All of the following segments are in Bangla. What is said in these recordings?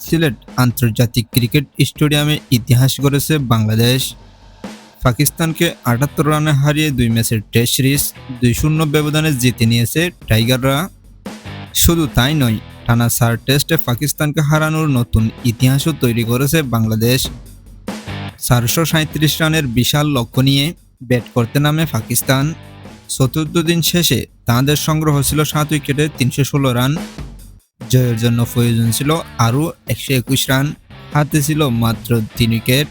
সিলেট আন্তর্জাতিক ক্রিকেট স্টেডিয়ামে ইতিহাস গড়েছে বাংলাদেশ। পাকিস্তানকে ৭৮ রানে হারিয়ে ২ ম্যাচের টেস্ট সিরিজ ২-০ ব্যবধানে জিতে নিয়েছে টাইগাররা। শুধু তাই নয়, টানা ৪ টেস্টে পাকিস্তানকে হারানোর নতুন ইতিহাসও তৈরি করেছে বাংলাদেশ। ৪৩৭ রানের বিশাল লক্ষ্য নিয়ে ব্যাট করতে নামে পাকিস্তান। চতুর্থ দিন শেষে তাঁদের সংগ্রহ ছিল ৭ উইকেটে ৩১৬ রান। জয়ের জন্য প্রয়োজন ছিল আরও ১২১ রান, হাতে ছিল মাত্র ৩ উইকেট।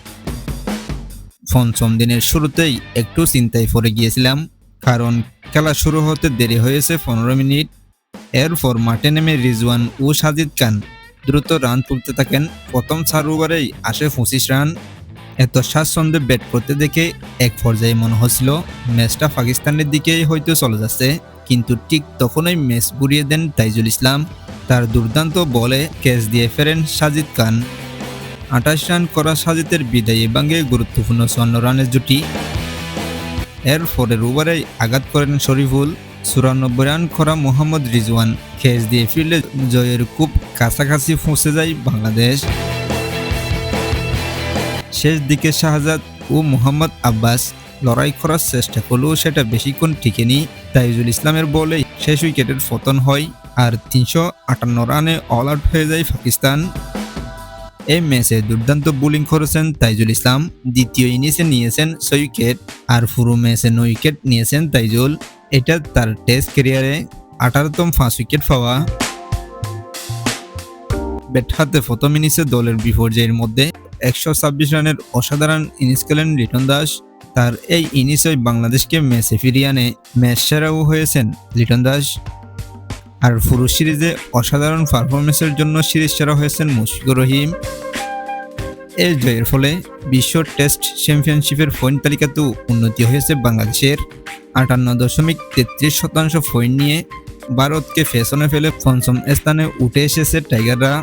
পঞ্চম দিনের শুরুতেই একটু চিন্তায় পড়ে গিয়েছিলাম, কারণ খেলা শুরু হতে দেরি হয়েছে ১৫ মিনিট। এরপর মাঠে নেমে রিজওয়ান ও সাজিদ খান দ্রুত রান তুলতে থাকেন। প্রথম ৪ ওভারেই আসে ২৫ রান। এত স্বাচ্ছন্দ্যে ব্যাট করতে দেখে এক পর্যায়ে মনে হচ্ছিল ম্যাচটা পাকিস্তানের দিকেই হয়তো চলে যাচ্ছে, কিন্তু ঠিক তখনই ম্যাচ ঘুরিয়ে দেন তাইজুল ইসলাম। তার দুর্দান্ত বলে ক্যাচ দিয়ে ফেরেন সাজিদ খান। ২৮ রান করা সাজিদের বিদায়ী ভাঙে গুরুত্বপূর্ণ ৫৪ রানের জুটি। এর পরের ওভারেই আঘাত করেন শরীফুল। ৯৪ রান করা মোহাম্মদ রিজওয়ান ক্যাচ দিয়ে ফিরলে জয়ের খুব কাছাকাছি পৌঁছে যায় বাংলাদেশ। শেষ দিকে শাহজাদ ও মোহাম্মদ আব্বাস লড়াই করার চেষ্টা করলেও সেটা বেশিক্ষণ টিকেনি। তাইজুল ইসলামের বলেই শেষ উইকেটের পতন হয়, আর ৩৫৮ রানে অল আউট হয়ে যায় পাকিস্তান। এই ম্যাচে দুর্দান্ত বোলিং করেছেন তাইজুল ইসলাম। দ্বিতীয় ইনিংসে নিয়েছেন ৬ উইকেট, আর পুরো ম্যাচে ৯ উইকেট নিয়েছেন তাইজুল। এটা তার টেস্ট ক্যারিয়ারে ১৮তম ৫ উইকেট পাওয়া। ব্যাট হাতে প্রথম ইনিংসে দলের বিপর্যয়ের মধ্যে ১২৬ রানের অসাধারণ ইনিংস খেলেন লিটন দাস। তার এই ইনিংসই বাংলাদেশকে ম্যাচে ফিরিয়ে আনে। ম্যাচ সেরাও হয়েছেন লিটন দাস। আর পুরো সিরিজে অসাধারণ পারফরমেন্সের জন্য সিরিজ সেরা হয়েছেন মুশফিকুর রহিম। এই জয়ের ফলে বিশ্ব টেস্ট চ্যাম্পিয়নশিপের পয়েন্ট তালিকাতেও উন্নতি হয়েছে বাংলাদেশের। ৫৮.৩৩% পয়েন্ট নিয়ে ভারতকে পেছনে ফেলে পঞ্চম স্থানে উঠে এসেছে টাইগাররা।